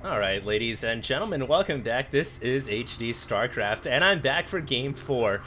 Alright, ladies and gentlemen, welcome back. This is HD Starcraft, and I'm back for Game 4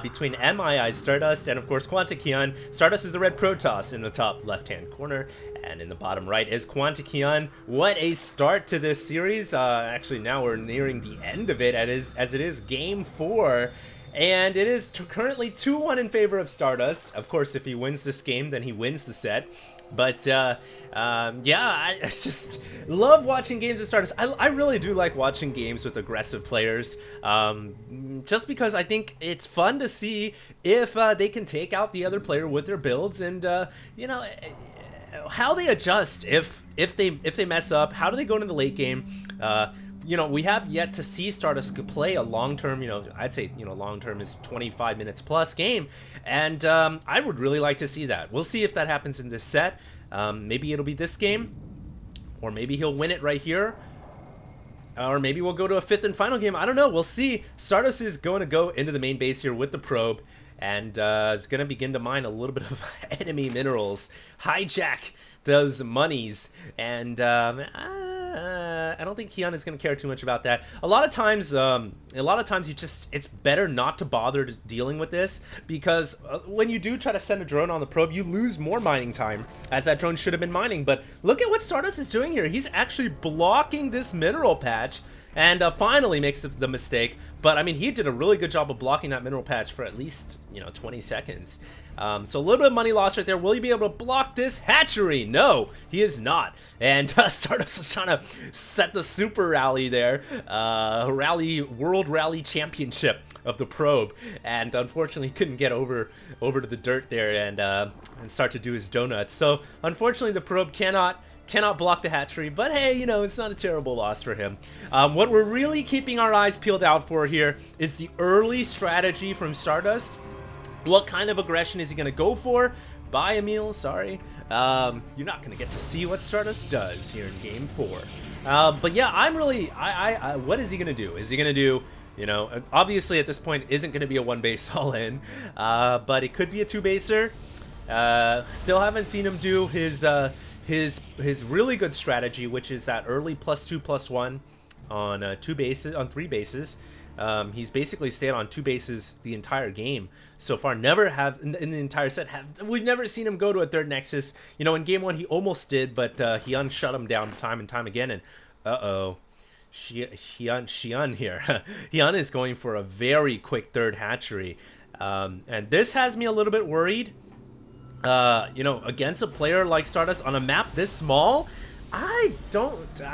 between MII Stardust and, of course, Hyun. Stardust is the red Protoss in the top left-hand corner, and in the bottom right is Hyun. What a start to this series. Actually, now we're nearing the end of it, as it is Game 4. And it is currently 2-1 in favor of Stardust. Of course, if he wins this game, then he wins the set. But, yeah, I just love watching games with Stardust. I really do like watching games with aggressive players, just because I think it's fun to see if they can take out the other player with their builds and, you know, how they adjust if they mess up. How do they go into the late game? You know, we have yet to see Stardust play a long-term, you know, I'd say, you know, long-term is 25 minutes plus game, and I would really like to see that. We'll see if that happens in this set. Maybe it'll be this game, or maybe he'll win it right here, or maybe we'll go to a fifth and final game. I don't know. We'll see. Stardust is going to go into the main base here with the probe, and is going to begin to mine a little bit of enemy minerals, hijack those monies, and I don't think Hyun is going to care too much about that. A lot of times it's better not to bother dealing with this, because when you do try to send a drone on the probe, you lose more mining time, as that drone should have been mining. But look at what Stardust is doing here. He's actually blocking this mineral patch, and finally makes the mistake. But I mean, he did a really good job of blocking that mineral patch for at least, you know, 20 seconds. So a little bit of money lost right there. Will he be able to block this hatchery? No, he is not. And Stardust was trying to set the super rally there, World Rally Championship of the probe, and unfortunately couldn't get over to the dirt there and start to do his donuts. So unfortunately, the probe cannot block the hatchery, but hey, you know, it's not a terrible loss for him. What we're really keeping our eyes peeled out for here is the early strategy from Stardust. What kind of aggression is he going to go for? Bye, Emil, sorry. You're not going to get to see what Stardust does here in Game 4. But yeah, I'm really, what is he going to do? Is he going to do, you know, obviously at this point isn't going to be a one base all in, but it could be a two baser. Still haven't seen him do his really good strategy, which is that early +2/+1 on three bases. He's basically stayed on two bases the entire game so far. Never have in the entire set. We've never seen him go to a third nexus. You know, in game 1 he almost did, but Hyun shut him down time and time again. And Hyun here. Hyun is going for a very quick third hatchery, and this has me a little bit worried. You know, against a player like Stardust on a map this small. I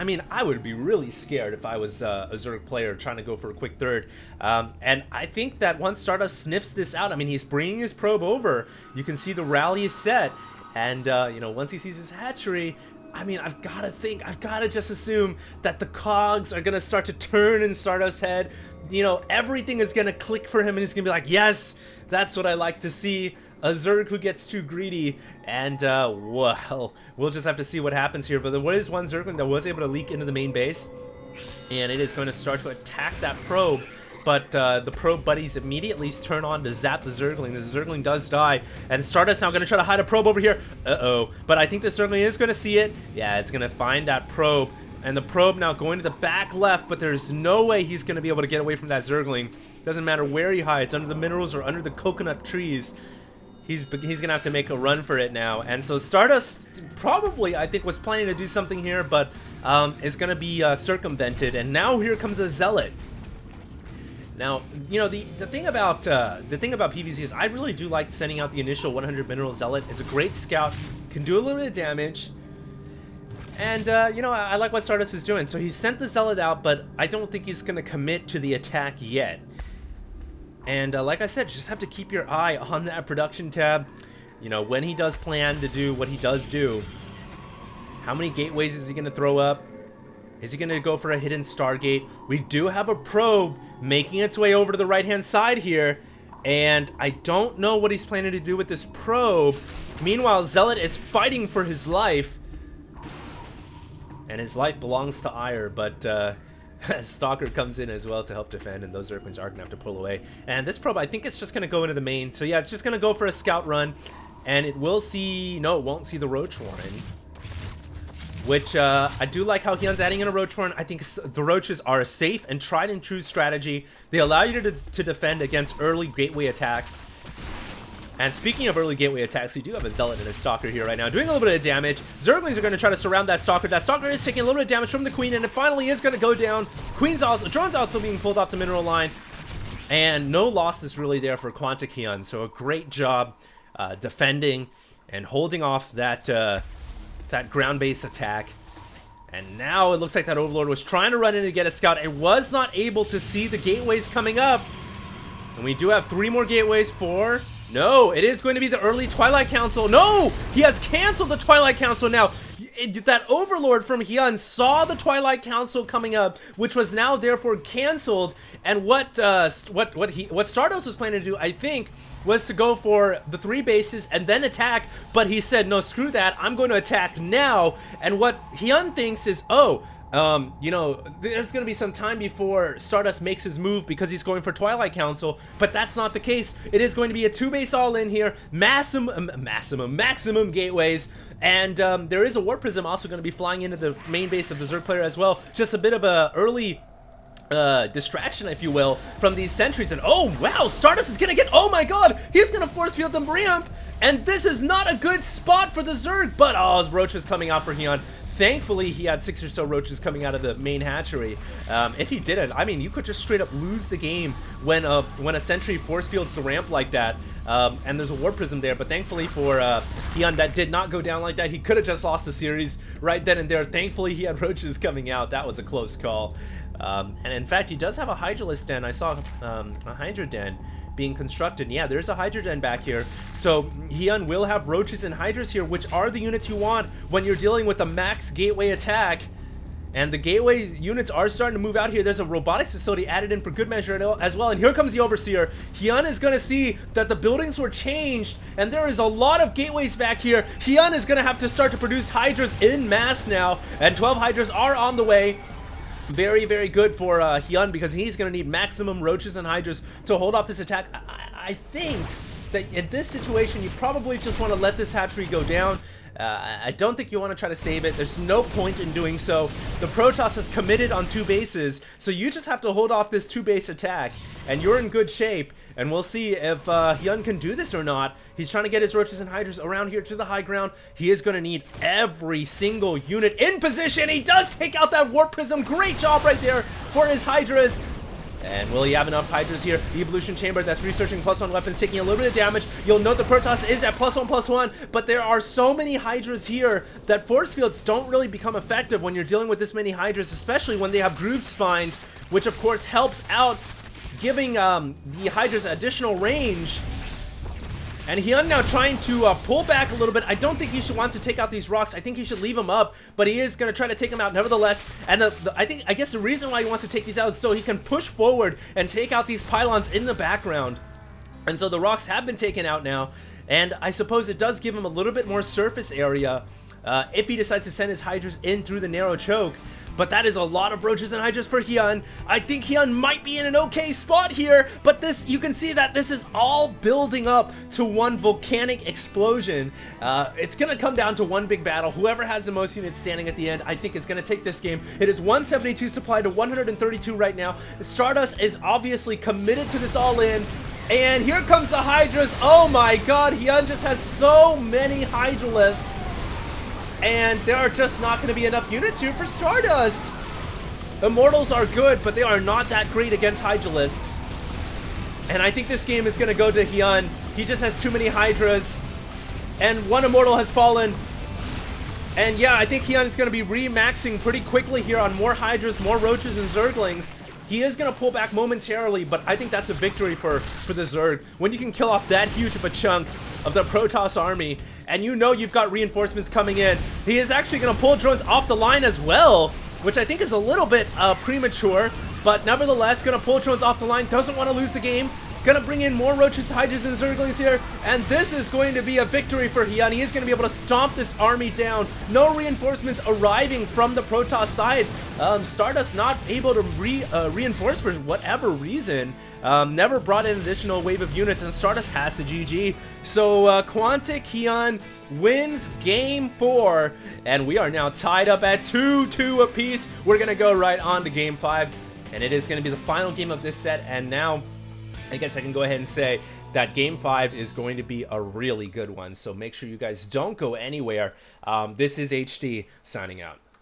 mean, I would be really scared if I was a Zerg player trying to go for a quick third. And I think that once Stardust sniffs this out, I mean, he's bringing his probe over. You can see the rally is set. And, you know, once he sees his hatchery, I mean, I've got to just assume that the cogs are going to start to turn in Stardust's head. You know, everything is going to click for him, and he's going to be like, yes, that's what I like to see. A Zerg who gets too greedy, and well, we'll just have to see what happens here. But there is one Zergling that was able to leak into the main base, and it is going to start to attack that probe. But the probe buddies immediately turn on to zap the Zergling. The Zergling does die, and Stardust now going to try to hide a probe over here. But I think the Zergling is going to see it. Yeah, it's going to find that probe, and the probe now going to the back left, but there's no way he's going to be able to get away from that Zergling. Doesn't matter where he hides, under the minerals or under the coconut trees. He's gonna have to make a run for it now, and so Stardust probably, I think, was planning to do something here, but is gonna be circumvented. And now here comes a Zealot. Now, you know, the thing about PvZ is I really do like sending out the initial 100 mineral Zealot. It's a great scout, can do a little bit of damage, and you know, I like what Stardust is doing. So he sent the Zealot out, but I don't think he's gonna commit to the attack yet. And like I said, just have to keep your eye on that production tab. You know, when he does plan to do what he does do. How many gateways is he going to throw up? Is he going to go for a hidden Stargate? We do have a probe making its way over to the right-hand side here. And I don't know what he's planning to do with this probe. Meanwhile, Zealot is fighting for his life. And his life belongs to Ire, but Stalker comes in as well to help defend, and those Zerglings are going to have to pull away. And this probe, I think it's just going to go into the main. So yeah, it's just going to go for a scout run, and it will see... No, it won't see the Roach Warren. which I do like how Hyun's adding in a Roach Horn. I think the Roaches are a safe and tried and true strategy. They allow you to defend against early gateway attacks. And speaking of early gateway attacks, we do have a Zealot and a Stalker here right now, doing a little bit of damage. Zerglings are going to try to surround that Stalker. That Stalker is taking a little bit of damage from the Queen, and it finally is going to go down. Drone's also being pulled off the mineral line. And no losses really there for Quantic Hyun, so a great job defending and holding off that that ground-based attack. And now it looks like that Overlord was trying to run in to get a scout and was not able to see the gateways coming up. And we do have 3 more gateways for... No, it is going to be the early Twilight Council. No! He has canceled the Twilight Council now. That Overlord from Hyun saw the Twilight Council coming up, which was now therefore canceled. And what Stardust was planning to do, I think, was to go for the 3 bases and then attack, but he said, no, screw that, I'm going to attack now. And what Hyun thinks is, you know, there's going to be some time before Stardust makes his move because he's going for Twilight Council, but that's not the case. It is going to be a 2-base all-in here, maximum gateways, and there is a Warp Prism also going to be flying into the main base of the Zerg player as well. Just a bit of a early distraction, if you will, from these sentries. And oh wow, Stardust is gonna get, oh my god, he's gonna force field the Brimp, and this is not a good spot for the Zerg, but oh, Roaches coming out for Hyun. Thankfully, he had 6 or so Roaches coming out of the main hatchery. If he didn't, I mean, you could just straight up lose the game when a sentry force fields the ramp like that. And there's a Warp Prism there, but thankfully for Hyun, that did not go down like that. He could have just lost the series right then and there. Thankfully, he had Roaches coming out. That was a close call. And in fact, he does have a Hydralisk Den. I saw a Hydra Den being constructed. Yeah, there's a Hydra Den back here. So Hyun will have Roaches and Hydras here, which are the units you want when you're dealing with a max gateway attack. And the gateway units are starting to move out here. There's a robotics facility added in for good measure as well. And here comes the Overseer. Hyun is going to see that the buildings were changed, and there is a lot of gateways back here. Hyun is going to have to start to produce Hydras in mass now, and 12 Hydras are on the way. Very, very good for Hyun, because he's going to need maximum Roaches and Hydras to hold off this attack. I think that in this situation, you probably just want to let this hatchery go down. I don't think you want to try to save it. There's no point in doing so. The Protoss has committed on 2 bases, so you just have to hold off this 2-base attack, and you're in good shape. And we'll see if Hyun can do this or not. He's trying to get his Roaches and Hydras around here to the high ground. He is going to need every single unit in position. He does take out that Warp Prism. Great job right there for his Hydras. And will he have enough Hydras here? The Evolution Chamber that's researching +1 weapons, taking a little bit of damage. You'll note the Protoss is at +1/+1, but there are so many Hydras here that force fields don't really become effective when you're dealing with this many Hydras, especially when they have groove spines, which of course helps out, giving the Hydras additional range. And Hyun now trying to pull back a little bit. I don't think he should want to take out these rocks. I think he should leave them up, but he is going to try to take them out nevertheless. And I guess the reason why he wants to take these out is so he can push forward and take out these pylons in the background. And so the rocks have been taken out now, and I suppose it does give him a little bit more surface area if he decides to send his Hydras in through the narrow choke. But that is a lot of Roaches and Hydras for Hyun. I think Hyun might be in an okay spot here, but this, you can see that this is all building up to one volcanic explosion. It's going to come down to one big battle. Whoever has the most units standing at the end, I think, is going to take this game. It is 172 supply to 132 right now. Stardust is obviously committed to this all-in. And here comes the Hydras. Oh my god, Hyun just has so many Hydralisks. And there are just not going to be enough units here for Stardust. Immortals are good, but they are not that great against Hydralisks. And I think this game is going to go to Hyun. He just has too many Hydras. And one Immortal has fallen. And yeah, I think Hyun is going to be re-maxing pretty quickly here on more Hydras, more Roaches, and Zerglings. He is going to pull back momentarily, but I think that's a victory for the Zerg. When you can kill off that huge of a chunk of the Protoss army, and you know you've got reinforcements coming in. He is actually going to pull drones off the line as well, which I think is a little bit premature, but nevertheless going to pull drones off the line. Doesn't want to lose the game. Gonna bring in more Roaches, Hydras, and Zerglings here, and this is going to be a victory for Hyun. He is going to be able to stomp this army down. No reinforcements arriving from the Protoss side. Stardust not able to reinforce for whatever reason. Never brought in an additional wave of units, and Stardust has to GG. So Quantic Hyun wins game 4, and we are now tied up at 2-2 apiece. We're gonna go right on to game 5, and it is gonna be the final game of this set. And now I guess I can go ahead and say that game 5 is going to be a really good one. So make sure you guys don't go anywhere. This is HD signing out.